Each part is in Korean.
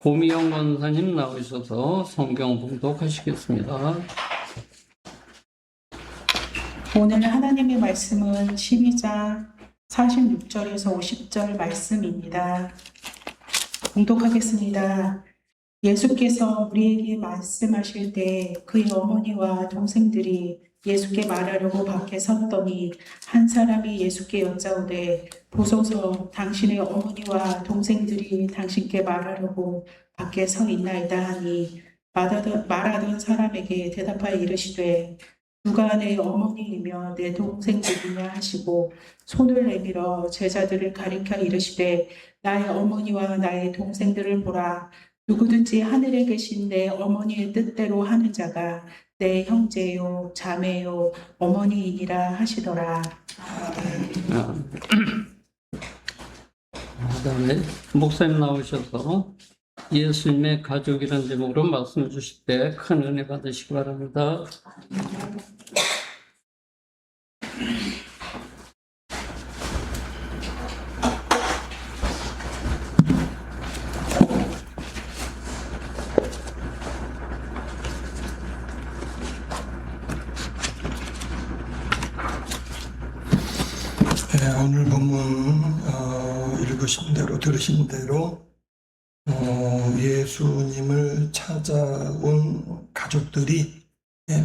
고미영 권사님 나오셔서 성경 봉독하시겠습니다. 오늘 하나님의 말씀은 12장 46절에서 50절 말씀입니다. 봉독하겠습니다. 예수께서 우리에게 말씀하실 때 그의 어머니와 동생들이 예수께 말하려고 밖에 섰더니 한 사람이 예수께 여짜오되 보소서 당신의 어머니와 동생들이 당신께 말하려고 밖에 서 있나이다 하니 말하던 사람에게 대답하여 이르시되 누가 내 어머니이며 내 동생들이냐 하시고 손을 내밀어 제자들을 가리켜 이르시되 나의 어머니와 나의 동생들을 보라. 누구든지 하늘에 계신 내 어머니의 뜻대로 하는 자가 내 형제요 자매요 어머니이니라 하시더라. 그다음에 목사님 나오셔서 예수님의 가족이라는 제목으로 말씀 주실 때 큰 은혜 받으시기 바랍니다. 오늘 본문 읽으신 대로 들으신 대로 예수님을 찾아온 가족들이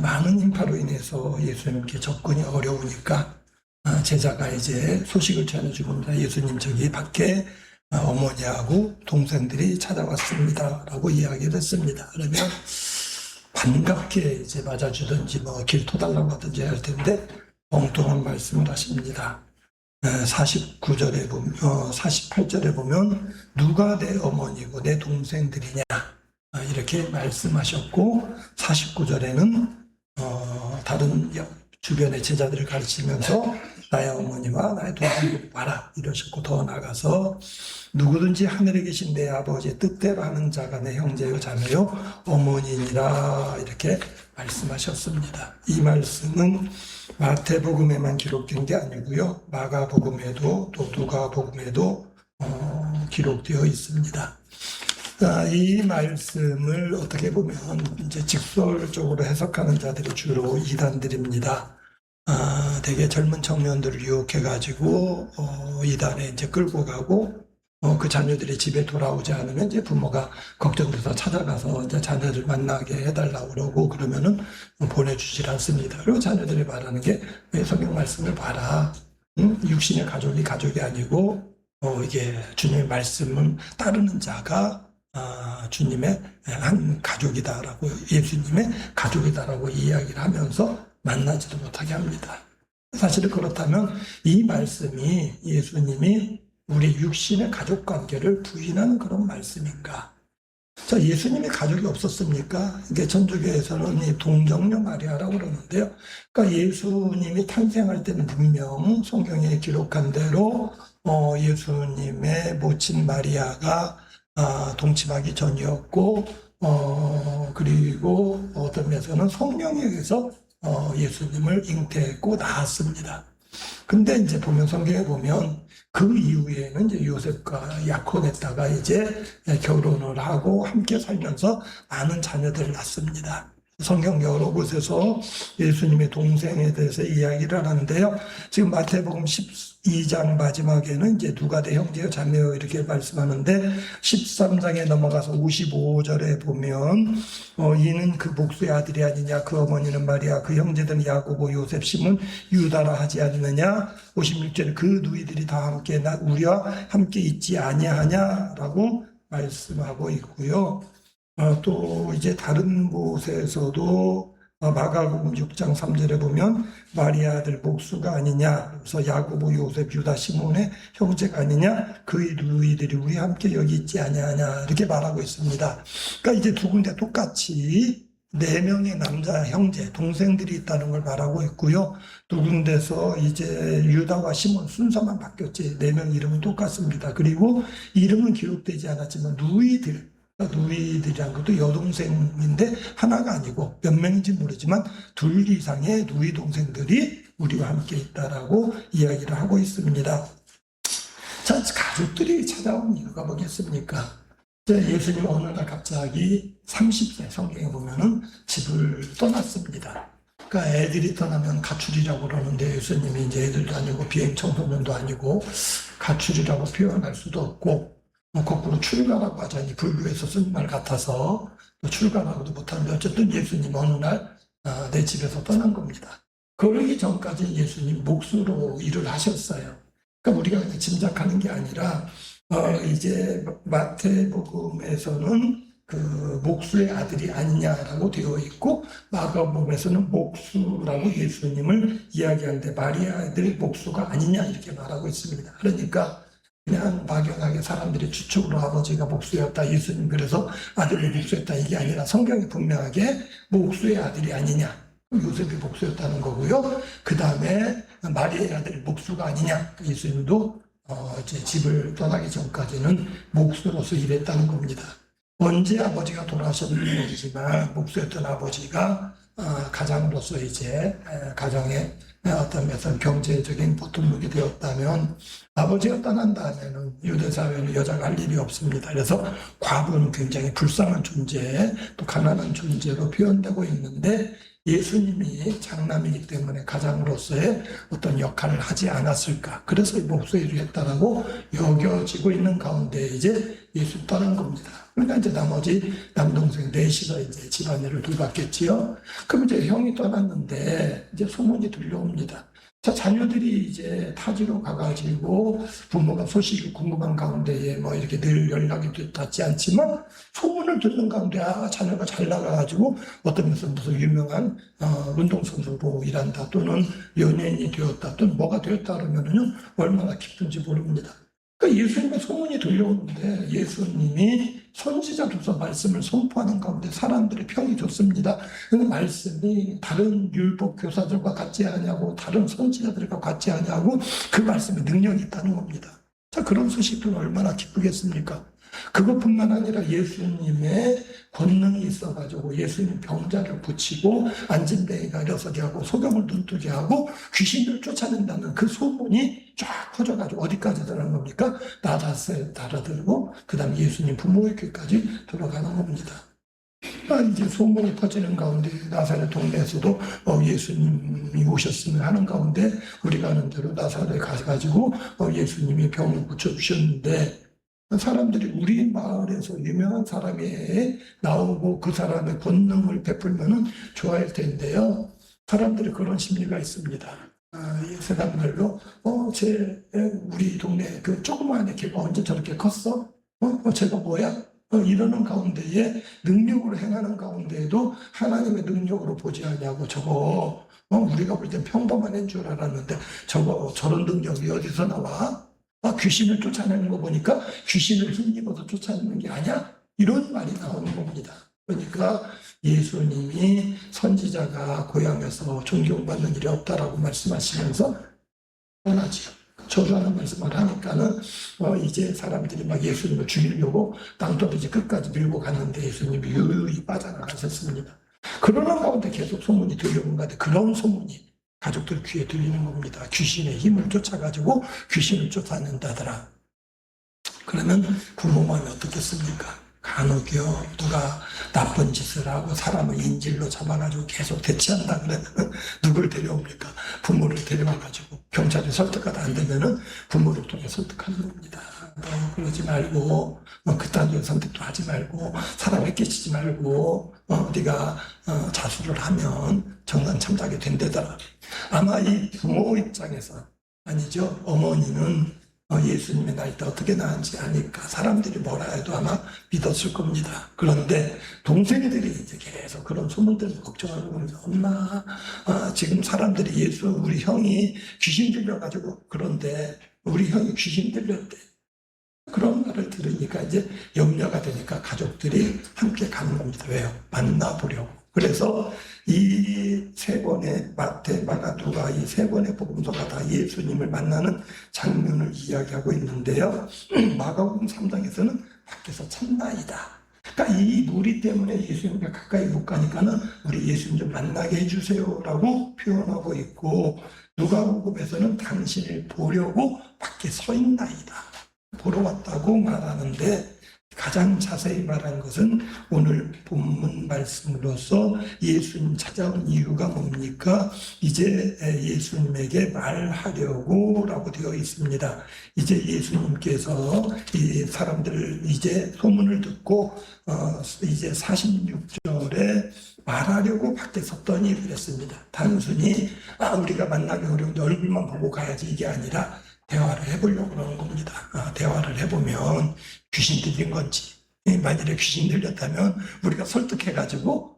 많은 인파로 인해서 예수님께 접근이 어려우니까 제자가 이제 소식을 전해줍니다. 예수님 저기 밖에 어머니하고 동생들이 찾아왔습니다 라고 이야기를 했습니다. 그러면 반갑게 이제 맞아주든지 뭐 길 터달라고 하든지 할 텐데 엉뚱한 말씀을 하십니다. 49절에 보면, 48절에 보면 누가 내 어머니고 내 동생들이냐 이렇게 말씀하셨고 49절에는 다른 주변의 제자들을 가르치면서 나의 어머니와 나의 동생들을 봐라 이러셨고 더 나아가서 누구든지 하늘에 계신 내 아버지의 뜻대로 하는 자가 내 형제요 자매요 어머니니라 이렇게 말씀하셨습니다. 이 말씀은 마태복음에만 기록된 게 아니고요. 마가복음에도 또 누가복음에도 기록되어 있습니다. 이 말씀을 어떻게 보면 이제 직설적으로 해석하는 자들이 주로 이단들입니다. 되게 젊은 청년들을 유혹해가지고 이단에 이제 끌고 가고 그 자녀들이 집에 돌아오지 않으면 이제 부모가 걱정돼서 찾아가서 이제 자녀들 만나게 해달라고 그러고 그러면은 보내주질 않습니다. 그리고 자녀들이 말하는 게 성경 말씀을 봐라. 육신의 가족이 가족이 아니고 이게 주님의 말씀을 따르는 자가 주님의 한 가족이다라고 예수님의 가족이다라고 이야기를 하면서 만나지도 못하게 합니다. 사실은 그렇다면 이 말씀이 예수님이 우리 육신의 가족 관계를 부인하는 그런 말씀인가? 자, 예수님이 가족이 없었습니까? 이게 천주교에서는 이 동정녀 마리아라고 그러는데요. 그러니까 예수님이 탄생할 때는 분명 성경에 기록한 대로 예수님의 모친 마리아가 동침하기 전이었고 그리고 어떤 면에서는 성령에 의해서 예수님을 잉태했고 낳았습니다. 근데 이제 보면 성경에 보면 그 이후에는 이제 요셉과 야곱에다가 이제 결혼을 하고 함께 살면서 많은 자녀들을 낳습니다. 성경 여러 곳에서 예수님의 동생에 대해서 이야기를 하는데요. 지금 마태복음 12장 마지막에는 이제 누가 내 형제요 자매요 이렇게 말씀하는데 13장에 넘어가서 55절에 보면 이는 그 목수의 아들이 아니냐 그 어머니는 마리아 그 형제들은 야고보 요셉 시몬 유다라 하지 않느냐 56절에 그 누이들이 다 함께 우리와 함께 있지 아니하냐라고 말씀하고 있고요. 또 이제 다른 곳에서도 마가복음 6장 3절에 보면 마리아 아들 목수가 아니냐 그래서 야고보 요셉 유다 시몬의 형제가 아니냐 그의 누이들이 우리 함께 여기 있지 아니하냐 이렇게 말하고 있습니다. 그러니까 이제 두 군데 똑같이 4명의 남자 형제 동생들이 있다는 걸 말하고 있고요. 두 군데서 이제 유다와 시몬 순서만 바뀌었지 4명 이름은 똑같습니다. 그리고 이름은 기록되지 않았지만 누이들이란 것도 여동생인데 하나가 아니고 몇 명인지 모르지만 2 이상의 누이 동생들이 우리와 함께 있다라고 이야기를 하고 있습니다. 자, 가족들이 찾아온 이유가 뭐겠습니까? 예수님 어느 날 갑자기 30세 성경에 보면은 집을 떠났습니다. 그러니까 애들이 떠나면 가출이라고 그러는데 예수님이 이제 애들도 아니고 비행 청소년도 아니고 가출이라고 표현할 수도 없고 거꾸로 출가라고 하자니 불교에서 쓴 말 같아서 또 출가라고도 못하는데 어쨌든 예수님 어느 날 내 집에서 떠난 겁니다. 그러기 전까지 예수님 몫으로 일을 하셨어요. 그러니까 우리가 그냥 짐작하는 게 아니라 이제 마태복음에서는 그 목수의 아들이 아니냐라고 되어 있고 마가복음에서는 목수라고 예수님을 이야기하는데 마리아 아들이 목수가 아니냐 이렇게 말하고 있습니다. 그러니까 그냥 막연하게 사람들이 추측으로 아버지가 목수였다, 예수님 그래서 아들이 목수였다 이게 아니라 성경이 분명하게 목수의 아들이 아니냐, 요셉이 목수였다는 거고요. 그 다음에 마리아의 아들이 목수가 아니냐, 예수님도 이제 집을 떠나기 전까지는 목수로서 일했다는 겁니다. 언제 아버지가 돌아가셨는지 모르지만 목수였던 아버지가 가장으로서 이제 가정의 어떤 면에서 경제적인 보통력이 되었다면 아버지가 떠난 다음에는 유대 사회는 여자가 할 일이 없습니다. 그래서 과부는 굉장히 불쌍한 존재, 또 가난한 존재로 표현되고 있는데 예수님이 장남이기 때문에 가장으로서의 어떤 역할을 하지 않았을까. 그래서 목수의 일을 했다라고 여겨지고 있는 가운데 이제 예수 떠난 겁니다. 그러니까 이제 나머지 남동생 넷이서 이제 집안일을 돌봤겠지요. 그럼 이제 형이 떠났는데 이제 소문이 들려옵니다. 자, 자녀들이 이제 타지로 가가지고 부모가 소식이 궁금한 가운데에 뭐 이렇게 늘 연락이 닿지 않지만 소문을 듣는 가운데 자녀가 잘 나가가지고 어떤 면에서 무슨 유명한 운동선수로 일한다 또는 연예인이 되었다 또는 뭐가 되었다 그러면은 얼마나 기쁜지 모릅니다. 그러니까 예수님의 소문이 들려오는데 예수님이 선지자로서 말씀을 선포하는 가운데 사람들의 평이 좋습니다. 그 말씀이 다른 율법 교사들과 같지 않냐고 다른 선지자들과 같지 않냐고 그 말씀에 능력이 있다는 겁니다. 자, 그런 소식들은 얼마나 기쁘겠습니까? 그것뿐만 아니라 예수님의 권능이 있어가지고 예수님 병자를 붙이고 앉은뱅이가 일어서게 하고 소경을 눈뜨게 하고 귀신을 쫓아낸다는 그 소문이 쫙 퍼져가지고 어디까지 들어가는 겁니까? 나다스에 달아들고 그 다음에 예수님 부모의 귀까지 들어가는 겁니다. 이제 소문이 퍼지는 가운데 나사렛 동네에서도 예수님이 오셨으면 하는 가운데 우리가 아는 대로 나사렛에 가가지고 예수님이 병을 고쳐주셨는데 사람들이 우리 마을에서 유명한 사람이 나오고 그 사람의 권능을 베풀면은 좋아할 텐데요. 사람들이 그런 심리가 있습니다. 세상 말로 우리 동네 그 조그마한 애 걔가 언제 저렇게 컸어? 쟤가 뭐야? 이러는 가운데에 능력으로 행하는 가운데에도 하나님의 능력으로 보지 않냐고 저거 우리가 볼 땐 평범한 애인 줄 알았는데 저런 능력이 어디서 나와? 귀신을 쫓아내는 거 보니까 귀신을 힘입어서 쫓아내는 게 아니야? 이런 말이 나오는 겁니다. 그러니까 예수님이 선지자가 고향에서 존경받는 일이 없다라고 말씀하시면서 떠나지요. 저주하는 말씀을 하니까는 이제 사람들이 막 예수님을 죽이려고 땅더비지 끝까지 밀고 갔는데 예수님이 유유히 빠져나가셨습니다. 그러는 가운데 계속 소문이 들려오는 가운데 그런 소문이 가족들 귀에 들리는 겁니다. 귀신의 힘을 쫓아가지고 귀신을 쫓아낸다더라. 그러면 부모 마음이 어떻겠습니까? 간혹이요, 누가 나쁜 짓을 하고 사람을 인질로 잡아가지고 계속 대치한다 그러면 누굴 데려옵니까? 부모를 데려와가지고 경찰이 설득하다 안 되면은 부모를 통해 설득하는 겁니다. 그러지 말고 그딴 선택도 하지 말고 사람에 끼치지 말고 네가 자수를 하면 정상 참작이 된다더라. 아마 이 부모 입장에서 아니죠. 어머니는 예수님의 나이 때 어떻게 나은지 아니까 사람들이 뭐라 해도 아마 믿었을 겁니다. 그런데 동생들이 이제 계속 그런 소문들을 걱정하는 겁니다. 엄마, 지금 사람들이 우리 형이 귀신 들려가지고 그런데 우리 형이 귀신 들렸대. 그런 말을 들으니까 이제 염려가 되니까 가족들이 함께 가는 겁니다. 왜요? 만나보려고. 그래서 이 세 권의 마태, 마가, 누가 이 세 권의 복음서가 다 예수님을 만나는 장면을 이야기하고 있는데요. 마가복음 3장에서는 밖에서 찾나이다. 그러니까 이 무리 때문에 예수님과 가까이 못 가니까는 우리 예수님 좀 만나게 해주세요라고 표현하고 있고 누가복음에서는 당신을 보려고 밖에 서 있나이다. 보러 왔다고 말하는데 가장 자세히 말한 것은 오늘 본문 말씀으로서 예수님 찾아온 이유가 뭡니까? 이제 예수님에게 말하려고 라고 되어 있습니다. 이제 예수님께서 이 사람들 이제 소문을 듣고 이제 46절에 말하려고 밖에 섰더니 그랬습니다. 단순히 우리가 만나기 어려운데 얼굴만 보고 가야지 이게 아니라 대화를 해보려고 그러는 겁니다. 대화를 해보면 귀신 들린 건지, 만일에 귀신 들렸다면 우리가 설득해가지고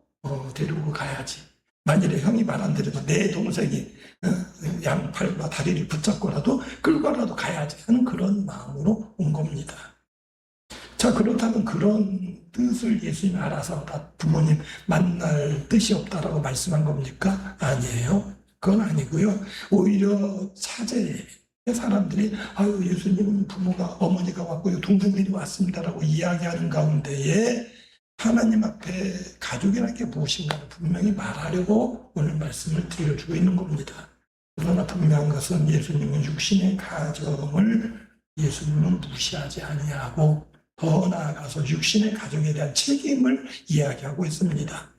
데리고 가야지. 만일에 형이 말 안 들으면 내 동생이 양팔과 다리를 붙잡고라도 끌고라도 가야지 하는 그런 마음으로 온 겁니다. 자, 그렇다면 그런 뜻을 예수님이 알아서 다 부모님 만날 뜻이 없다라고 말씀한 겁니까? 아니에요. 그건 아니고요. 오히려 차제에 사람들이 예수님은 부모가 어머니가 왔고요 동생들이 왔습니다라고 이야기하는 가운데에 하나님 앞에 가족이라는 게 무엇인가를 분명히 말하려고 오늘 말씀을 드려주고 있는 겁니다. 그러나 분명한 것은 예수님은 육신의 가정을 예수님은 무시하지 아니하고 더 나아가서 육신의 가정에 대한 책임을 이야기하고 있습니다.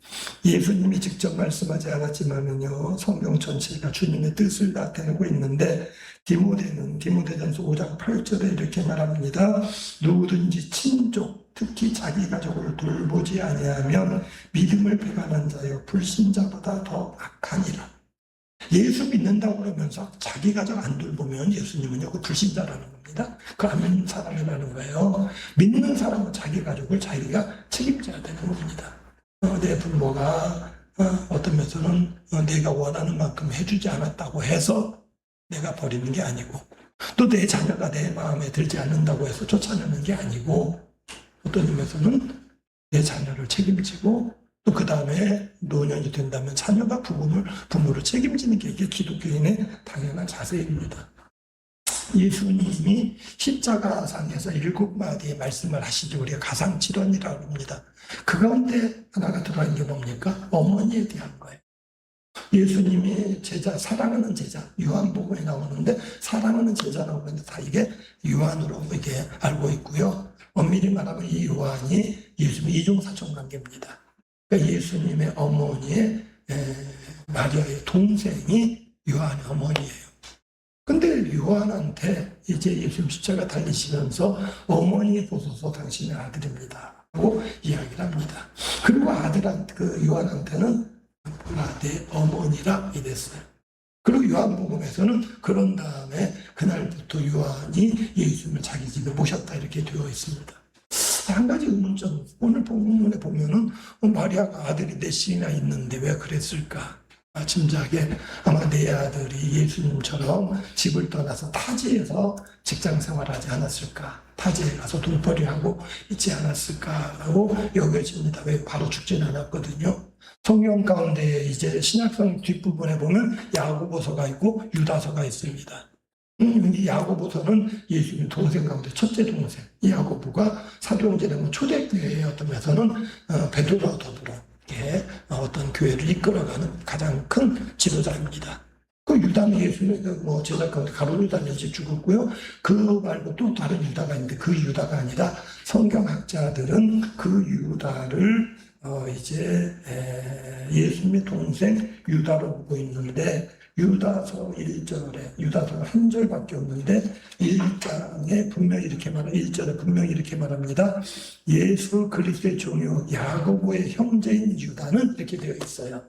예수님이 직접 말씀하지 않았지만은요, 성경 전체가 주님의 뜻을 나타내고 있는데, 디모데는 디모데전서 5장 8절에 이렇게 말합니다. 누구든지 친족, 특히 자기 가족을 돌보지 아니하면 믿음을 배반한 자여 불신자보다 더 악하니라. 예수 믿는다고 그러면서 자기 가족 안 돌보면 예수님은요, 그 불신자라는 겁니다. 그 안 믿는 사람이라는 거예요. 믿는 사람은 자기 가족을 자기가 책임져야 되는 겁니다. 내 부모가 어떤 면에서는 내가 원하는 만큼 해주지 않았다고 해서 내가 버리는 게 아니고, 또 내 자녀가 내 마음에 들지 않는다고 해서 쫓아내는 게 아니고, 어떤 의미에서는 내 자녀를 책임지고 또 그 다음에 노년이 된다면 자녀가 부모를 책임지는 게 이게 기독교인의 당연한 자세입니다. 예수님이 십자가상에서 7마디의 말씀을 하시죠. 우리가 가상칠언이라고 합니다. 그 가운데 하나가 들어있는 게 뭡니까? 어머니에 대한 거예요. 예수님이 제자, 사랑하는 제자, 요한복음에 나오는데 사랑하는 제자라고 하는데 다 이게 요한으로 이게 알고 있고요. 엄밀히 말하면 이 요한이 예수님의 이종사촌 관계입니다. 그러니까 예수님의 어머니의 마리아의 동생이 요한의 어머니예요. 근데 요한한테 이제 예수님 십자가 달리시면서 어머니 보소서 당신의 아들입니다 하고 이야기를 합니다. 그리고 아들한테 그 요한한테는 내 어머니라 이랬어요. 그리고 요한복음에서는 그런 다음에 그날부터 요한이 예수님을 자기 집에 모셨다 이렇게 되어 있습니다. 한 가지 의문점, 오늘 본문에 보면은 마리아가 아들이 넷이나 있는데 왜 그랬을까? 짐작에 아마 내 아들이 예수님처럼 집을 떠나서 타지에서 직장 생활하지 않았을까? 타지에 가서 돈벌이하고 있지 않았을까라고 여겨집니다. 왜 바로 죽지는 않았거든요. 성경 가운데 이제 신약성 뒷부분에 보면 야고보서가 있고 유다서가 있습니다. 이 야고보서는 예수님 동생 가운데 첫째 동생. 이 야고보가 사도행전에 초대교회의 어떤 면에서는 베드로와 더불어 어떤 교회를 이끌어가는 가장 큰 지도자입니다. 그 유다는 예수님의 제자 가운데 가룟 유다는 이제 죽었고요. 그 말고 또 다른 유다가 있는데 그 유다가 아니라 성경학자들은 그 유다를 이제 예수님의 동생 유다로 보고 있는데 유다서 1절에 유다서가 한 절밖에 없는데 1장에 분명히 이렇게 1절에 분명히 이렇게 말합니다. 예수 그리스도의 종요 야고보의 형제인 유다는 이렇게 되어 있어요.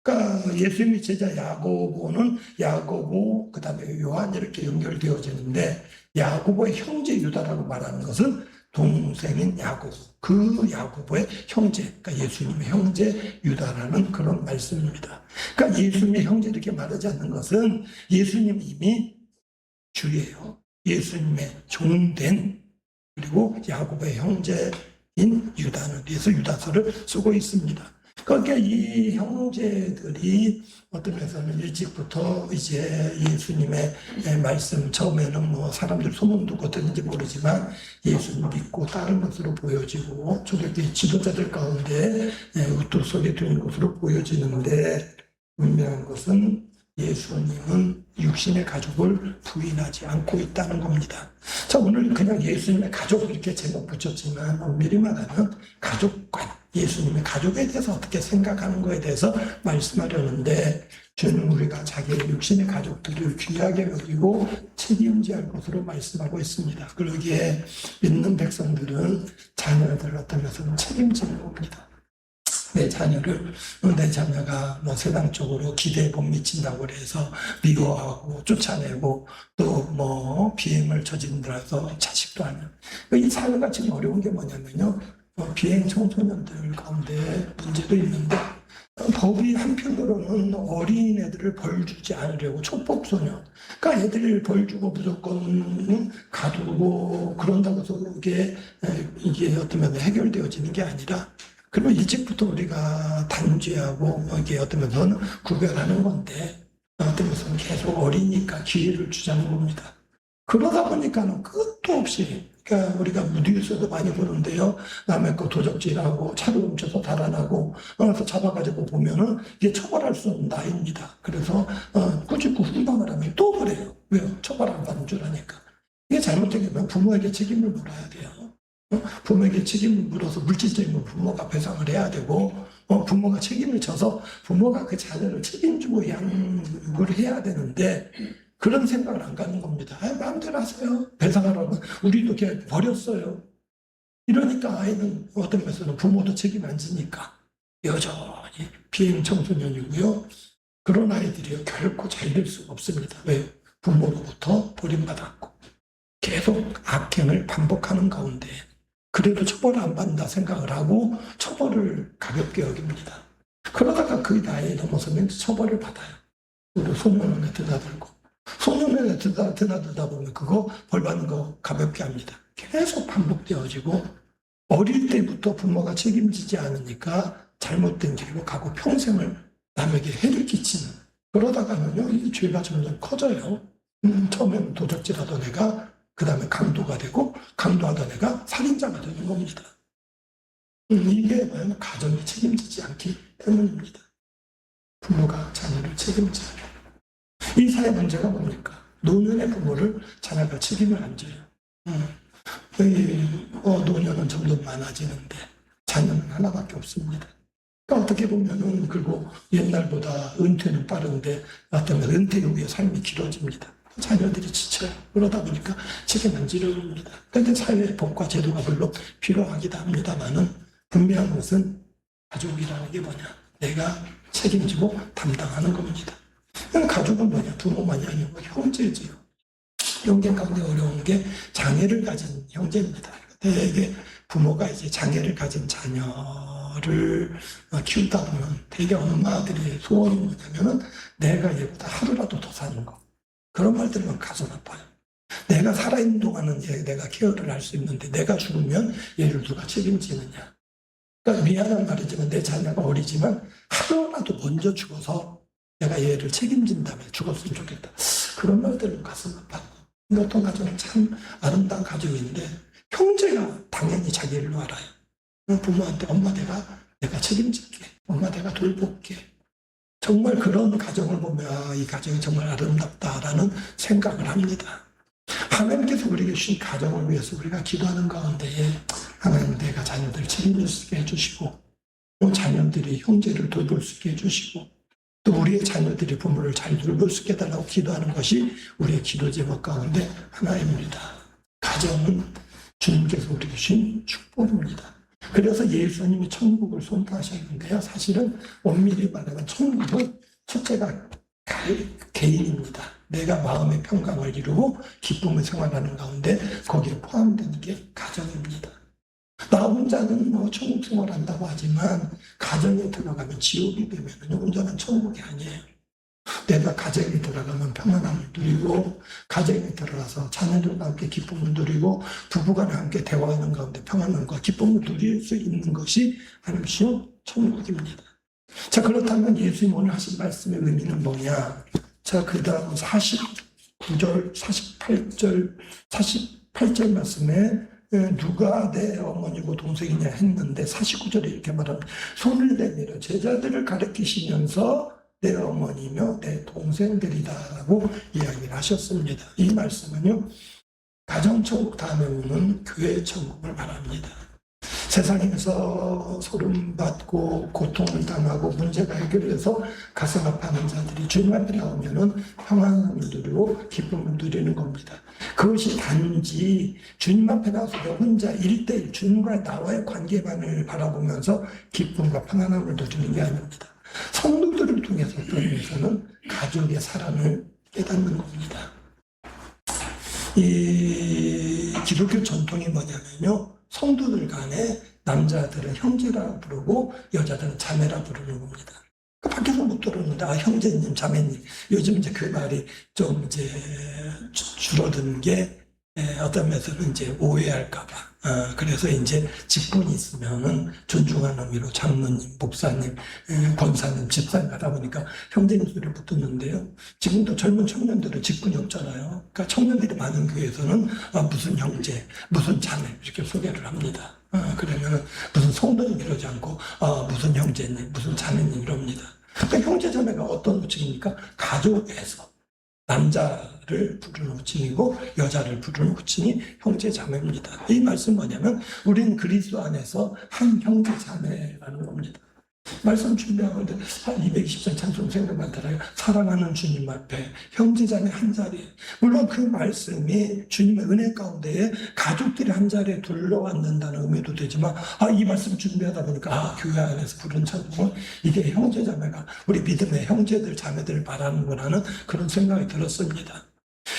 그러니까 예수님의 제자 야고보는 야고보 그다음에 요한 이렇게 연결되어지는데 야고보의 형제 유다라고 말하는 것은 동생인 야고보, 그 야고보의 형제, 그러니까 예수님의 형제 유다라는 그런 말씀입니다. 그러니까 예수님의 형제 이렇게 말하지 않는 것은 예수님 이미 주예요. 예수님의 종된 그리고 야고보의 형제인 유다를 위해서 유다서를 쓰고 있습니다. 그러니까 이 형제들이 어떤 면에서는 일찍부터 이제 예수님의 말씀 처음에는 사람들 소문 듣고 어땠는지 모르지만 예수님 믿고 따른 것으로 보여지고 초대교회 지도자들 가운데 우뚝 서게 되는 것으로 보여지는데 분명한 것은 예수님은 육신의 가족을 부인하지 않고 있다는 겁니다. 자, 오늘 그냥 예수님의 가족 이렇게 제목 붙였지만 엄밀히 말하면 가족관, 예수님의 가족에 대해서 어떻게 생각하는 거에 대해서 말씀하려는데, 주는 우리가 자기의 육신의 가족들을 귀하게 여기고 책임져야 할 것으로 말씀하고 있습니다. 그러기에 믿는 백성들은 자녀들 어떤 면에서는 책임지는 겁니다. 내 자녀가 뭐 세상적으로 기대에 못 미친다고 해서 미워하고 쫓아내고 또 뭐 비행을 저지른다서 자식도 하는, 이 사회가 지금 어려운 게 뭐냐면요, 비행 청소년들 가운데 문제도 있는데, 법이 한편으로는 어린애들을 벌 주지 않으려고, 촉법소년, 그러니까 애들을 벌 주고 무조건 가두고 그런다고 해서 이게 어떤 면에 해결되어지는 게 아니라, 그러면 일찍부터 우리가 단죄하고 이게 어떤 면에서는 구별하는 건데, 어떤 면에서는 계속 어리니까 기회를 주자는 겁니다. 그러다 보니까는 끝도 없이, 그러니까 우리가 뉴스에도 많이 보는데요, 남의 거 도적질하고 차로 훔쳐서 달아나고, 그래서 잡아가지고 보면은 이게 처벌할 수 없는 나이입니다. 그래서 꾸짖고 훈방을 하면 또 그래요. 왜요? 처벌 안 받는 줄 아니까. 이게 잘못되면 부모에게 책임을 물어야 돼요. 부모에게 책임을 물어서 물질적인 건 부모가 배상을 해야 되고, 부모가 책임을 져서 부모가 그 자녀를 책임지고 양육을 해야 되는데, 그런 생각을 안 갖는 겁니다. 마음대로 하세요. 배상하라고. 우리도 걔 버렸어요. 이러니까 아이는 어떤 면에서는 부모도 책임 안 지니까 여전히 비행 청소년이고요. 그런 아이들이 결코 잘 될 수가 없습니다. 왜? 부모로부터 버림받았고 계속 악행을 반복하는 가운데 그래도 처벌을 안 받는다 생각을 하고 처벌을 가볍게 여깁니다. 그러다가 그 나이에 넘어서면 처벌을 받아요. 그리고 소년원에 드나들고, 소년원에 드나들다 보면 그거 벌 받는 거 가볍게 합니다. 계속 반복되어지고, 어릴 때부터 부모가 책임지지 않으니까 잘못된 길로 가고 평생을 남에게 해를 끼치는, 그러다가는요 이 죄가 점점 커져요. 처음에는 도적질하던 애가 그 다음에 강도가 되고, 강도하던 애가 살인자가 되는 겁니다. 이게 뭐냐면 가정이 책임지지 않기 때문입니다. 부모가 자녀를 책임져야 해요. 이 사회 문제가 뭡니까? 노년의 부모를 자녀가 책임을 안 져요. 노년은 점점 많아지는데 자녀는 하나밖에 없습니다. 그러니까 어떻게 보면은, 그리고 옛날보다 은퇴는 빠른데 어떤 은퇴 후의 삶이 길어집니다. 자녀들이 지쳐요. 그러다 보니까 책임 안 지려고 합니다. 그런데 사회의 법과 제도가 물론 필요하기도 합니다만은, 분명한 것은 가족이라는 게 뭐냐? 내가 책임지고 담당하는 겁니다. 가족은 뭐냐? 부모만이 아니고 형제지요. 형제 가운데 어려운 게 장애를 가진 형제입니다. 대개 부모가 이제 장애를 가진 자녀를 키우다 보면 대개 엄마들의 소원이 뭐냐면은 내가 얘보다 하루라도 더 사는 거. 그런 말 들으면 가슴 아파요. 내가 살아있는 동안은 내가 케어를 할 수 있는데 내가 죽으면 얘를 누가 책임지느냐. 그러니까 미안한 말이지만 내 자녀가 어리지만 하루라도 먼저 죽어서 내가 얘를 책임진다면 죽었으면 좋겠다. 그런 말 들으면 가슴 아파요. 어떤 가정은 참 아름다운 가정인데 형제가 당연히 자기 일로 알아요. 부모한테 엄마 내가 책임질게. 엄마 내가 돌볼게. 정말 그런 가정을 보면 이 가정이 정말 아름답다라는 생각을 합니다. 하나님께서 우리에게 주신 가정을 위해서 우리가 기도하는 가운데 하나님 내가 자녀들을 책임질 수 있게 해주시고, 또 자녀들이 형제를 돌볼 수 있게 해주시고, 또 우리의 자녀들이 부모를 잘 돌볼 수 있게 해달라고 기도하는 것이 우리의 기도 제목 가운데 하나입니다. 가정은 주님께서 우리에게 주신 축복입니다. 그래서 예수님이 천국을 선포하셨는데요. 사실은 엄밀히 말하면 천국은 첫째가 개인입니다. 내가 마음의 평강을 이루고 기쁨을 생활하는 가운데 거기에 포함되는 게 가정입니다. 나 혼자는 뭐 천국 생활한다고 하지만 가정에 들어가면 지옥이 되면 온전한 천국이 아니에요. 내가 가정에 들어가면 평안함을 누리고, 가정에 들어가서 자녀들과 함께 기쁨을 누리고, 부부간에 함께 대화하는 가운데 평안함과 기쁨을 누릴 수 있는 것이 하나님의 천국입니다. 자, 그렇다면 예수님 오늘 하신 말씀의 의미는 뭐냐? 자, 그 다음 49절, 48절 말씀에 누가 내 어머니고 동생이냐 했는데 49절에 이렇게 말합니다. 손을 내밀어 제자들을 가르치시면서 내 어머니며 내 동생들이다라고 이야기를 하셨습니다. 이 말씀은요, 가정천국 다음에 오는 교회천국을 말합니다. 세상에서 소름받고 고통을 당하고 문제가 해결돼서 가슴 아파하는 자들이 주님 앞에 나오면은 평안함을 누리고 기쁨을 누리는 겁니다. 그것이 단지 주님 앞에 나와서 혼자 1대1 주님과 나와의 관계만을 바라보면서 기쁨과 평안함을 누리는 게 아닙니다. 성도들을 통해서 그러면서는 가족의 사랑을 깨닫는 겁니다. 이 기독교 전통이 뭐냐면요, 성도들 간에 남자들은 형제라 부르고 여자들은 자매라 부르는 겁니다. 그 밖에서 못 들었는데, 아, 형제님, 자매님. 요즘 이제 그 말이 좀 이제 줄어든 게, 어떤 면에서는 이제 오해할까봐. 그래서 이제 직분이 있으면은 존중하는 의미로 장로님, 목사님, 권사님, 집사님 하다 보니까 형제님 소리를 못 듣는데요. 지금도 젊은 청년들은 직분이 없잖아요. 그러니까 청년들이 많은 교회에서는 무슨 형제, 무슨 자매 이렇게 소개를 합니다. 그러면 무슨 성도님 이러지 않고 무슨 형제님, 무슨 자매님 이럽니다. 그러니까 형제 자매가 어떤 호칭입니까? 가족에서 남자를 부르는 호칭이고 여자를 부르는 호칭이 형제 자매입니다. 이 말씀 뭐냐면 우리는 그리스도 안에서 한 형제 자매라는 겁니다. 말씀 준비하는데 220장 찬송 생각나더라고요. 사랑하는 주님 앞에 형제자매 한 자리에. 물론 그 말씀이 주님의 은혜 가운데에 가족들이 한 자리에 둘러앉는다는 의미도 되지만 이 말씀 준비하다 보니까 교회 안에서 부른 찬송은 이게 형제자매가 우리 믿음의 형제들 자매들을 말하는구나는 그런 생각이 들었습니다.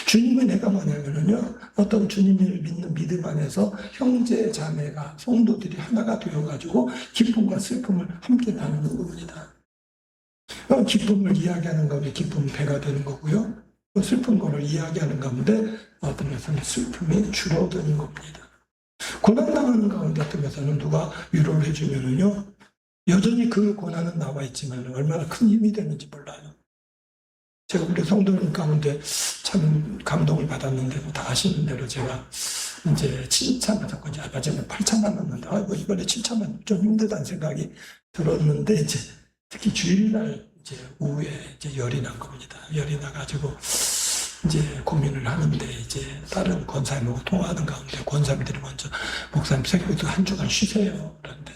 주님의 내가 뭐냐면요, 어떤 주님을 믿는 믿음 안에서 형제 자매가 성도들이 하나가 되어가지고 기쁨과 슬픔을 함께 나누는 겁니다. 기쁨을 이야기하는 가운데 기쁨은 배가 되는 거고요, 슬픈 거를 이야기하는 가운데 어떤 면에서는 슬픔이 줄어드는 겁니다. 고난당하는 가운데 어떤 면에서는 누가 위로를 해주면은요, 여전히 그 고난은 나와 있지만 얼마나 큰 힘이 되는지 몰라요. 제가 우리 성도님 가운데 참 감동을 받았는데, 다 아시는 대로 제가 이제 7차 맞았고, 마지막에 8차 맞았는데, 이번에 7차만 좀 힘들다는 생각이 들었는데, 이제 특히 주일날 이제 오후에 이제 열이 난 겁니다. 열이 나가지고 이제 고민을 하는데, 이제 다른 권사님하고 통화하는 가운데 권사님들이 먼저 목사님 새벽기도 한 주간 쉬세요. 그런데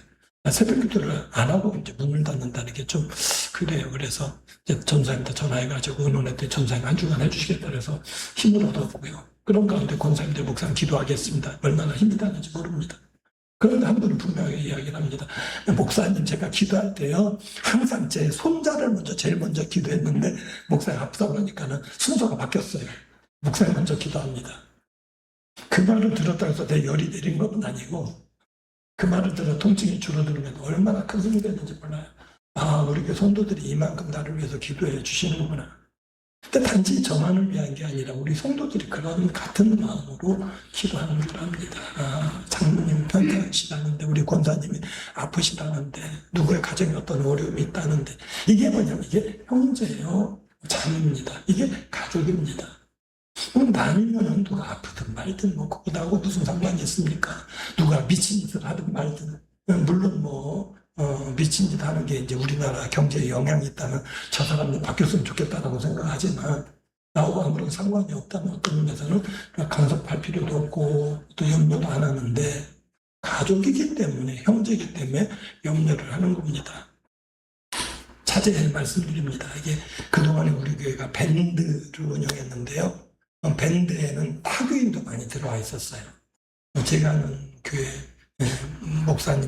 새벽 기도를 안 하고 이제 문을 닫는다는 게 좀 그래요. 그래서 이제 전사님한테 전화해가지고 의논했더니 전사님 한 주간 해주시겠다 그래서 힘을 얻었고요. 그런 가운데 권사님들 목사님 기도하겠습니다. 얼마나 힘이 나는지 모릅니다. 그런데 한 분은 분명하게 이야기를 합니다. 목사님, 제가 기도할 때요, 항상 제 손자를 제일 먼저 기도했는데 목사님 아프다 그러니까는 순서가 바뀌었어요. 목사님 먼저 기도합니다. 그 말을 들었다고 해서 내 열이 내린 건 아니고, 그 말을 들어 통증이 줄어들면 얼마나 큰 힘이 되는지 몰라요. 우리 교회 성도들이 이만큼 나를 위해서 기도해 주시는구나. 근데 단지 저만을 위한 게 아니라 우리 성도들이 그런 같은 마음으로 기도하는 줄 압니다. 장로님 편찮으시다는데, 우리 권사님이 아프시다는데, 누구의 가정에 어떤 어려움이 있다는데, 이게 뭐냐면 이게 형제예요, 자매입니다. 이게 가족입니다. 나뉘면 누가 아프든 말든 그거하고 무슨 상관이 있습니까? 누가 미친 짓을 하든 말든, 물론 미친 짓 하는 게 이제 우리나라 경제에 영향이 있다면 저 사람이 바뀌었으면 좋겠다라고 생각하지만, 나하고 아무런 상관이 없다면 어떤 면에서는 간섭할 필요도 없고 또 염려도 안 하는데, 가족이기 때문에, 형제이기 때문에 염려를 하는 겁니다. 차제에 말씀드립니다. 이게 그동안에 우리 교회가 밴드를 운영했는데요, 밴드에는 타교인도 많이 들어와 있었어요. 제가 아는 교회 목사님,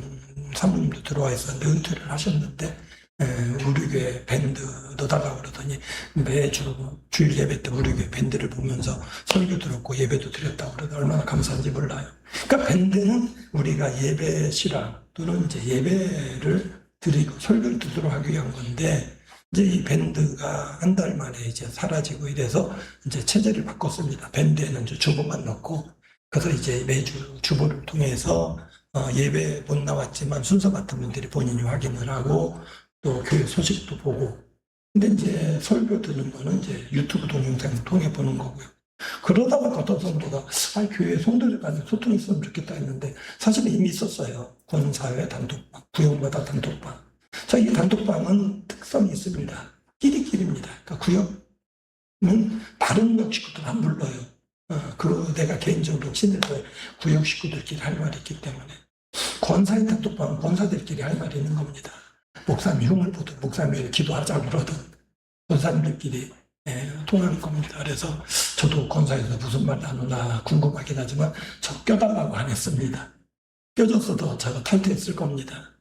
사모님도 들어와 있었는데 은퇴를 하셨는데, 우리 교회 밴드 넣어달라고 그러더니 매주 주일 예배 때 우리 교회 밴드를 보면서 설교 들었고 예배도 드렸다고 그러더니 얼마나 감사한지 몰라요. 그러니까 밴드는 우리가 예배 시간 또는 이제 예배를 드리고 설교를 듣도록 하기 위한 건데, 이제 이 밴드가 한 달 만에 이제 사라지고 이래서 이제 체제를 바꿨습니다. 밴드에는 이제 주보만 넣고, 그래서 이제 매주 주보를 통해서 예배 못 나왔지만 순서 같은 분들이 본인이 확인을 하고 또 교회 소식도 보고, 근데 이제 설교 듣는 거는 이제 유튜브 동영상 통해 보는 거고요. 그러다 보니까 어떤 성도가 교회 성도들 간에 소통이 있으면 좋겠다 했는데, 사실은 이미 있었어요. 권사회 단톡방, 구역마다 단톡방. 자, 이 단톡방은 특성이 있습니다. 끼리끼리입니다. 그러니까 구역은 다른 역 식구들 안 불러요. 내가 개인적으로 친해서 구역 식구들끼리 할 말이 있기 때문에. 권사의 단톡방은 권사들끼리 할 말이 있는 겁니다. 목사님 흉을 보든 목사님이 기도하자고 그러든 권사님들끼리 통하는 겁니다. 그래서 저도 권사에서 무슨 말 나누나 궁금하긴 하지만 저 껴달라고 안 했습니다. 껴줬어도 제가 탈퇴했을 겁니다.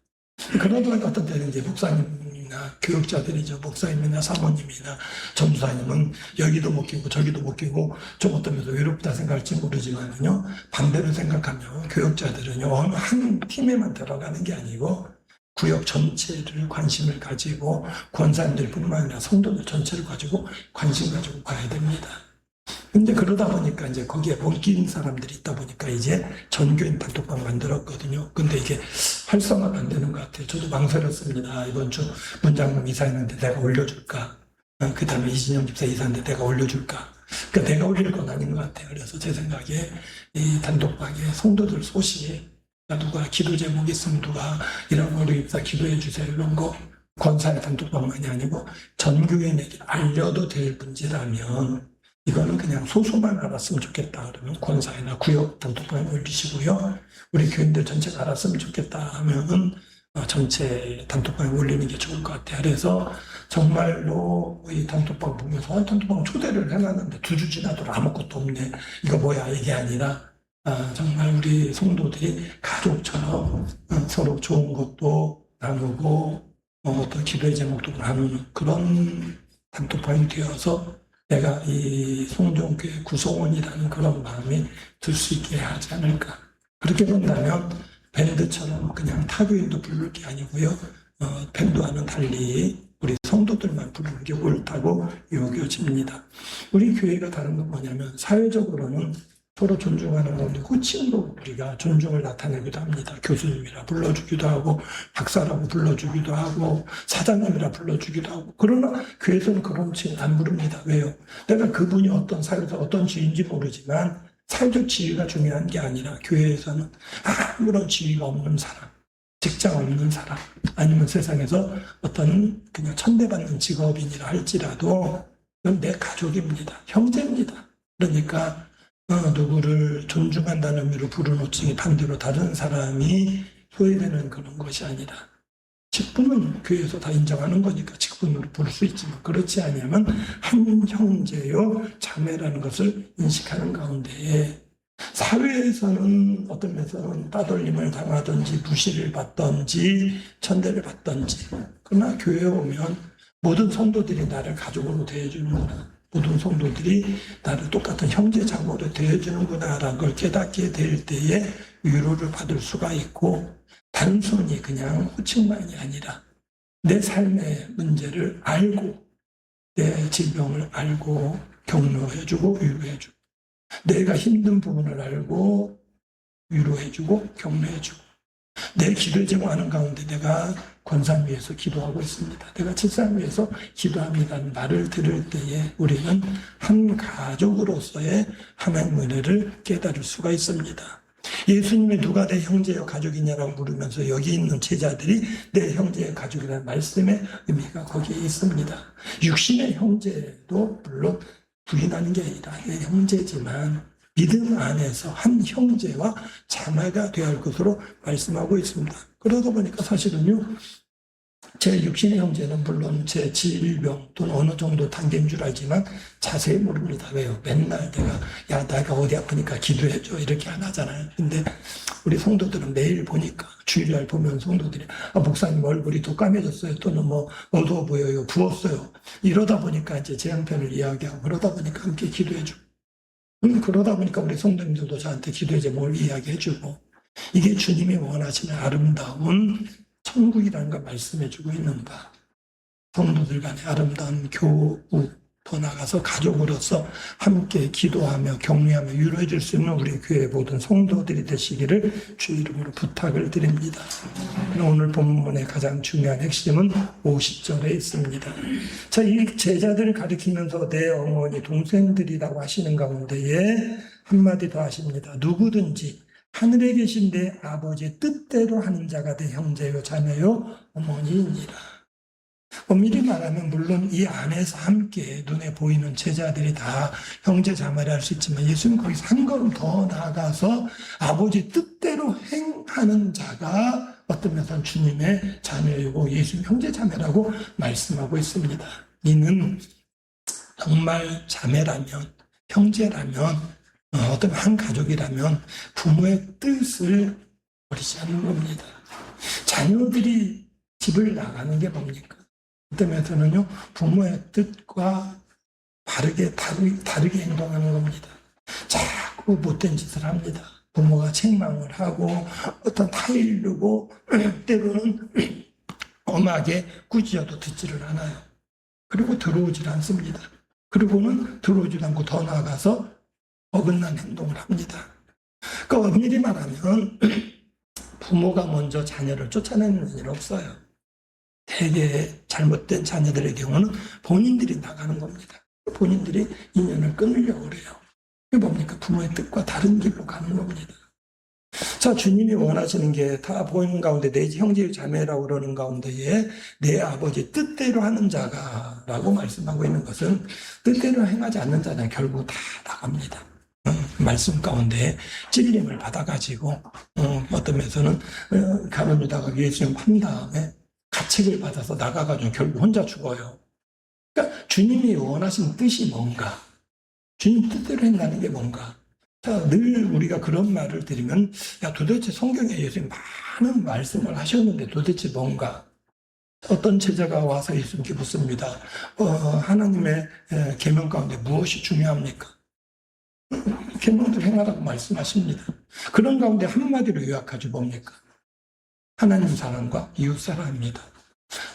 그러다가 어떤 때는 이제 목사님이나 교육자들이죠. 목사님이나 사모님이나 전도사님은 여기도 못 끼고 저기도 못 끼고 좀 어떤 면에서 외롭다 생각할지 모르지만요. 반대로 생각하면 교육자들은요. 어느 한 팀에만 들어가는 게 아니고 구역 전체를 관심을 가지고 권사님들뿐만 아니라 성도들 전체를 가지고 관심 가지고 봐야 됩니다. 근데 그러다 보니까 이제 거기에 옮긴 사람들이 있다 보니까 이제 전교인 단톡방 만들었거든요. 근데 이게 활성화가 안 되는 것 같아요. 저도 망설였습니다. 이번 주 문장님 이사했는데 내가 올려줄까? 그 다음에 이진영 집사 이사했는데 내가 올려줄까? 그러니까 내가 올릴 건 아닌 것 같아요. 그래서 제 생각에 이 단톡방에 성도들 소식에 누가 기도 제목 있으면 누가 이런 우리 집사 기도해 주세요. 이런 거 권사의 단톡방만이 아니고 전 교인에게 알려도 될 문제라면 이거는 그냥 소수만 알았으면 좋겠다 그러면 권사이나 구역 단톡방에 올리시고요. 우리 교인들 전체가 알았으면 좋겠다 하면은 전체 단톡방에 올리는 게 좋을 것 같아요. 그래서 정말로 이 단톡방 보면서 단톡방 초대를 해놨는데 2주 지나도 아무것도 없네. 이거 뭐야 이게 아니라 정말 우리 성도들이 가족처럼 서로 좋은 것도 나누고 어떤 기도의 제목도 나누는 그런 단톡방이 되어서 내가 이 송정교회 구성원이라는 그런 마음이 들 수 있게 하지 않을까. 그렇게 본다면 밴드처럼 그냥 타교인도 부를 게 아니고요. 밴드와는 달리 우리 성도들만 부르는 게 옳다고 여겨집니다. 우리 교회가 다른 건 뭐냐면 사회적으로는 서로 존중하는 가운데 호칭으로 우리가 존중을 나타내기도 합니다. 교수님이라 불러주기도 하고 박사라고 불러주기도 하고 사장님이라 불러주기도 하고 그러나 교회에서는 그런 호칭 안 부릅니다. 왜요? 내가 그분이 어떤 사회에서 어떤 지위인지 모르지만 사회적 지위가 중요한 게 아니라 교회에서는 아무런 지위가 없는 사람 직장 없는 사람 아니면 세상에서 어떤 그냥 천대받는 직업인이라 할지라도 그건 내 가족입니다. 형제입니다. 그러니까 누구를 존중한다는 의미로 부르는 호칭이 반대로 다른 사람이 소외되는 그런 것이 아니라 직분은 교회에서 다 인정하는 거니까 직분으로 부를 수 있지만 그렇지 않으면 한 형제요 자매라는 것을 인식하는 가운데 사회에서는 어떤 면에서는 따돌림을 당하든지 무시를 받든지 천대를 받든지 그러나 교회에 오면 모든 성도들이 나를 가족으로 대해주는구나. 모든 성도들이 나를 똑같은 형제 자매로 대해주는구나 라는 걸 깨닫게 될 때에 위로를 받을 수가 있고 단순히 그냥 호칭만이 아니라 내 삶의 문제를 알고 내 질병을 알고 격려해주고 위로해주고 내가 힘든 부분을 알고 위로해주고 격려해주고 내 기도의 제목하는 가운데 내가 권사님 위해서 기도하고 있습니다. 내가 칠사님 위해서 기도합니다는 말을 들을 때에 우리는 한 가족으로서의 하나님의 은혜를 깨달을 수가 있습니다. 예수님이 누가 내 형제여 가족이냐라고 물으면서 여기 있는 제자들이 내 형제의 가족이라는 말씀의 의미가 거기에 있습니다. 육신의 형제도 물론 부인하는 게 아니라 내 형제지만 믿음 안에서 한 형제와 자매가 되어야 할 것으로 말씀하고 있습니다. 그러다 보니까 사실은요, 제 육신의 형제는 물론 제 질병 또는 어느 정도 단계인 줄 알지만 자세히 모릅니다. 왜요? 맨날 내가 어디 아프니까 기도해줘 이렇게 안 하잖아요. 근데 우리 성도들은 매일 보니까 주일날 보면 성도들이 목사님 얼굴이 더 까매졌어요. 또는 뭐 어두워 보여요. 부었어요. 이러다 보니까 이제 제 형편을 이야기하고 그러다 보니까 함께 기도해주고 그러다 보니까 우리 성도님들도 저한테 기도의 제목을 이야기해주고 이게 주님이 원하시는 아름다운 천국이라는 걸 말씀해주고 있는 바 성도들 간의 아름다운 교우 더 나아가서 가족으로서 함께 기도하며 격려하며 위로해줄 수 있는 우리 교회 모든 성도들이 되시기를 주 이름으로 부탁을 드립니다. 오늘 본문의 가장 중요한 핵심은 50절에 있습니다. 자, 이 제자들을 가리키면서 내 어머니 동생들이라고 하시는 가운데에 한마디 더 하십니다. 누구든지 하늘에 계신 내 아버지의 뜻대로 하는 자가 내 형제요 자매요 어머니이니라. 엄밀히 말하면 물론 이 안에서 함께 눈에 보이는 제자들이 다 형제 자매라 할 수 있지만 예수님 거기서 한 걸음 더 나아가서 아버지 뜻대로 행하는 자가 어떤 면에서는 주님의 자녀이고 예수님 형제 자매라고 말씀하고 있습니다. 이는 정말 자매라면 형제라면 어떤 한 가족이라면 부모의 뜻을 버리지 않는 겁니다. 자녀들이 집을 나가는 게 뭡니까? 어떤 면에서는요, 부모의 뜻과 다르게 행동하는 겁니다. 자꾸 못된 짓을 합니다. 부모가 책망을 하고 어떤 타일르고 때로는 엄하게 꾸짖어도 듣지를 않아요. 그리고 들어오질 않습니다. 그리고는 들어오질 않고 더 나아가서 어긋난 행동을 합니다. 그러니까 엄밀히 말하면 부모가 먼저 자녀를 쫓아내는 일 없어요. 대개 잘못된 자녀들의 경우는 본인들이 나가는 겁니다. 본인들이 인연을 끊으려고 그래요. 이게 뭡니까? 부모의 뜻과 다른 길로 가는 겁니다. 자, 주님이 원하시는 게 다 보이는 가운데 내 형제 자매라고 그러는 가운데에 내 아버지 뜻대로 하는 자가라고 말씀하고 있는 것은 뜻대로 행하지 않는 자는 결국 다 나갑니다. 말씀 가운데 찔림을 받아가지고 어떤 면에서는 가룟 유다가 예수님 한 다음에 가책을 받아서 나가가지고 결국 혼자 죽어요. 그러니까 주님이 원하신 뜻이 뭔가, 주님 뜻대로 행하는 게 뭔가. 자, 늘 우리가 그런 말을 드리면 야 도대체 성경에 예수님 많은 말씀을 하셨는데 도대체 뭔가. 어떤 제자가 와서 예수님께 묻습니다. 하나님의 계명 가운데 무엇이 중요합니까? 계명들 행하라고 말씀하십니다. 그런 가운데 한마디로 요약하죠. 뭡니까? 하나님 사랑과 이웃 사랑입니다.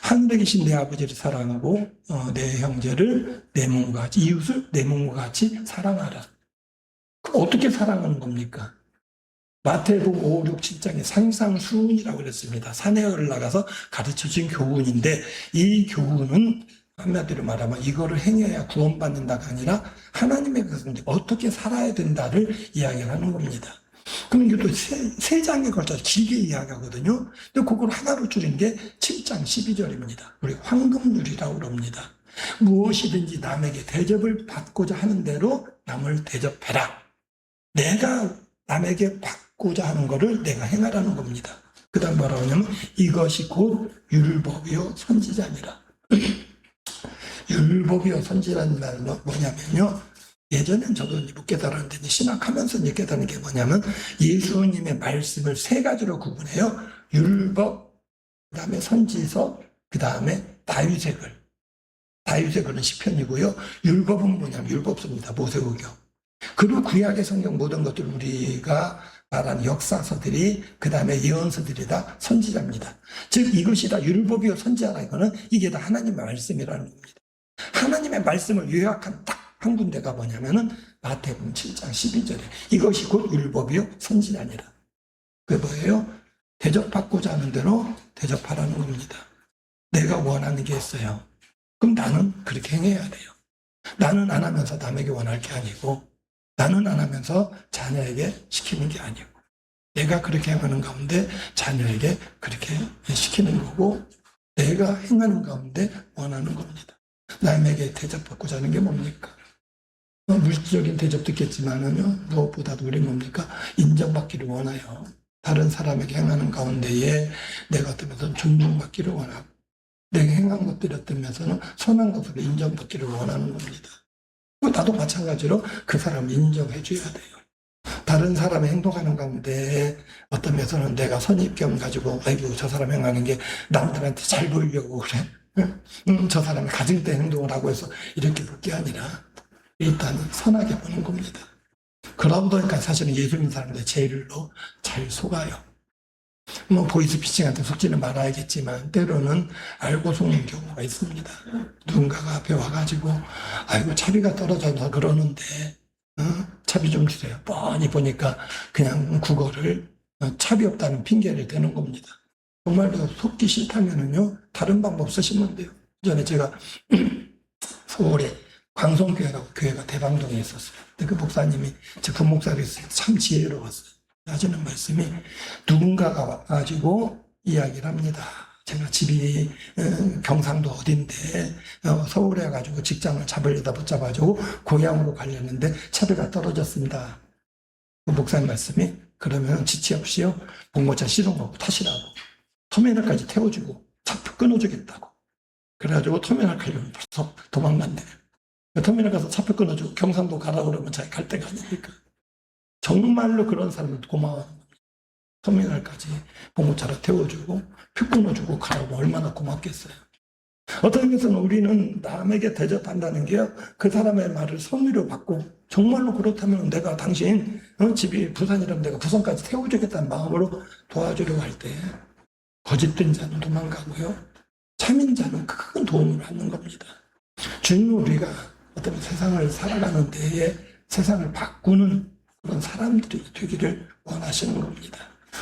하늘에 계신 내 아버지를 사랑하고 내 형제를 내 몸과 같이, 이웃을 내 몸과 같이 사랑하라. 그럼 어떻게 사랑하는 겁니까? 마태복음 5, 6, 7장에 산상수훈이라고 그랬습니다. 산에 올라가서 가르쳐준 교훈인데 이 교훈은 한마디로 말하면 이거를 행해야 구원받는다가 아니라 하나님의 것을 어떻게 살아야 된다를 이야기하는 겁니다. 그럼 이것도 세 장에 걸쳐서 길게 이야기하거든요. 근데 그걸 하나로 줄인 게 7장 12절입니다. 우리 황금률이라고 그럽니다. 무엇이든지 남에게 대접을 받고자 하는 대로 남을 대접해라. 내가 남에게 받고자 하는 거를 내가 행하라는 겁니다. 그 다음 뭐라고 하냐면 이것이 곧 율법이요 선지자니라. 율법이요 선지라는 말은 뭐냐면요. 예전엔 저도 못 깨달았는데 신학하면서 이제 깨달은 게 뭐냐면 예수님의 말씀을 세 가지로 구분해요. 율법, 그 다음에 선지서, 그 다음에 다윗의 글은 시편이고요. 율법은 뭐냐면 율법서입니다. 모세오경. 그리고 구약의 성경 모든 것들 우리가 말하는 역사서들이 그 다음에 예언서들이 다 선지자입니다. 즉 이것이 다 율법이요 선지자라 이거는 이게 다 하나님의 말씀이라는 겁니다. 하나님의 말씀을 요약한 딱 한 군데가 뭐냐면은 마태복음 7장 12절에 이것이 곧 율법이요 선지자니라. 그게 뭐예요? 대접받고자 하는 대로 대접하라는 겁니다. 내가 원하는 게 있어요. 그럼 나는 그렇게 행해야 돼요. 나는 안 하면서 남에게 원할 게 아니고 나는 안 하면서 자녀에게 시키는 게 아니고 내가 그렇게 행하는 가운데 자녀에게 그렇게 시키는 거고 내가 행하는 가운데 원하는 겁니다. 남에게 대접받고자 하는 게 뭡니까? 물질적인 대접도 있겠지만은요, 무엇보다도 우리 뭡니까? 인정받기를 원해요. 다른 사람에게 행하는 가운데에 내가 어떤 면에서는 존중받기를 원하고, 내가 행한 것들이 어떤 면에서는 선한 것으로 인정받기를 원하는 겁니다. 나도 마찬가지로 그 사람을 인정해줘야 돼요. 다른 사람이 행동하는 가운데 어떤 면에서는 내가 선입견 가지고, 아이고, 저 사람 행하는 게 남들한테 잘 보이려고 그래. 저 사람이 가질 때 행동을 하고 해서 이렇게 볼 게 아니라 일단은 선하게 보는 겁니다. 그러다 보니까 사실은 예수 믿는 사람들 제일로 잘 속아요. 뭐 보이스피싱한테 속지는 말아야겠지만 때로는 알고 속는 경우가 있습니다. 누군가가 앞에 와가지고 아이고 차비가 떨어져서 그러는데 차비 좀 주세요. 뻔히 보니까 그냥 국어를 차비 없다는 핑계를 대는 겁니다. 정말로 속기 싫다면은요 다른 방법 쓰시면 돼요. 전에 제가 서울에 광성교회라고 교회가 대방동에 있었어요. 근데 그 목사님이 제 부목사였어요. 참 지혜로웠어요. 하시는 말씀이 누군가가 와가지고 이야기를 합니다. 제가 집이 경상도 어딘데 서울에 가지고 직장을 잡으려다 붙잡아가지고 고향으로 가려는데 차비가 떨어졌습니다. 그 목사님 말씀이 그러면 지체 없이요 봉고차 시동 걸고 타시라고 터미널까지 태워주고 차표 끊어주겠다고 그래가지고 터미널 가려면 벌써 도망간대. 터미널 가서 차표 끊어주고 경상도 가라 그러면 자기 갈 데가 아니니까 정말로 그런 사람은 고마워하는 겁니다. 터미널까지 봉고차로 태워주고 표 끊어주고 가라고 얼마나 고맙겠어요. 어떤 의미에서는 우리는 남에게 대접한다는 게요 그 사람의 말을 성의로 받고 정말로 그렇다면 내가 당신 집이 부산이라면 내가 부산까지 태워주겠다는 마음으로 도와주려고 할 때 거짓된 자는 도망가고요 참인 자는 큰 도움을 받는 겁니다. 주님은 우리가 어떤 세상을 살아가는 데에 세상을 바꾸는 그런 사람들이 되기를 원하시는 겁니다.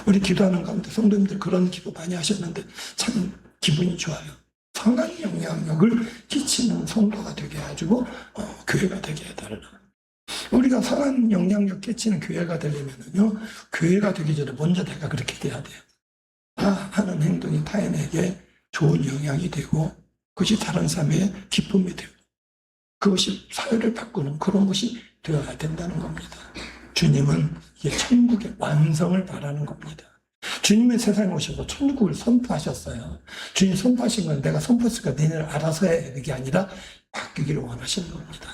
우리 기도하는 가운데 성도님들 그런 기도 많이 하셨는데 참 기분이 좋아요. 선한 영향력을 끼치는 성도가 되게 해가지고 교회가 되게 해달라. 우리가 선한 영향력 끼치는 교회가 되려면요 교회가 되기 전에 먼저 내가 그렇게 돼야 돼요. 하는 행동이 타인에게 좋은 영향이 되고 그것이 다른 사람의 기쁨이 되고 그것이 사회를 바꾸는 그런 것이 되어야 된다는 겁니다. 주님은 이게 천국의 완성을 바라는 겁니다. 주님의 세상에 오셔서 천국을 선포하셨어요. 주님 선포하신 건 내가 선포했으니까 너희들 알아서 해 이게 아니라 바뀌기를 원하시는 겁니다.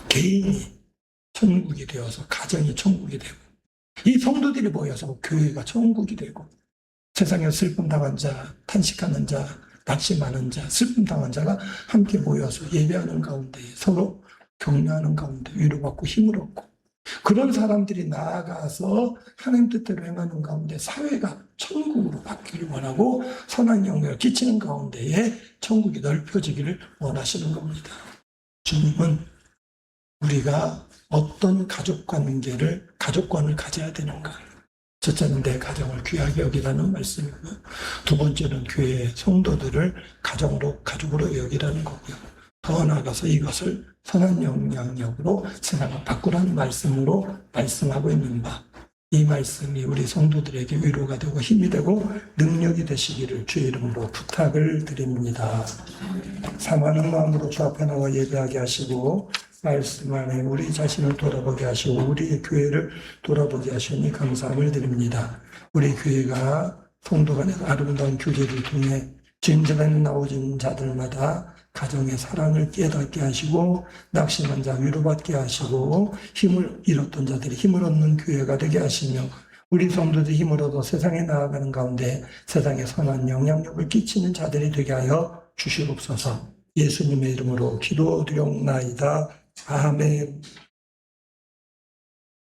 개인이 천국이 되어서 가정이 천국이 되고 이 성도들이 모여서 교회가 천국이 되고 세상에 슬픔 당한 자, 탄식하는 자, 낙심하는 자, 슬픔 당한 자가 함께 모여서 예배하는 가운데 서로 격려하는 가운데 위로받고 힘을 얻고 그런 사람들이 나아가서 하나님 뜻대로 행하는 가운데 사회가 천국으로 바뀌기를 원하고 선한 영향을 끼치는 가운데에 천국이 넓혀지기를 원하시는 겁니다. 주님은 우리가 어떤 가족관을 가져야 되는가. 첫째는 내 가정을 귀하게 여기라는 말씀이고요. 두 번째는 교회의 성도들을 가족으로 여기라는 거고요. 더 나아가서 이것을 선한 영향력으로 세상을 바꾸라는 말씀으로 말씀하고 있는 바. 이 말씀이 우리 성도들에게 위로가 되고 힘이 되고 능력이 되시기를 주의 이름으로 부탁을 드립니다. 사모하는 마음으로 주 앞에 나와 예배하게 하시고 말씀 안에 우리 자신을 돌아보게 하시고 우리 교회를 돌아보게 하시니 감사함을 드립니다. 우리 교회가 성도 간의 아름다운 교제를 통해 주님전에 나오신 자들마다 가정의 사랑을 깨닫게 하시고 낙심한 자 위로받게 하시고 힘을 잃었던 자들이 힘을 얻는 교회가 되게 하시며 우리 성도들이 힘을 얻어 세상에 나아가는 가운데 세상에 선한 영향력을 끼치는 자들이 되게 하여 주시옵소서. 예수님의 이름으로 기도드렸나이다. 아멘.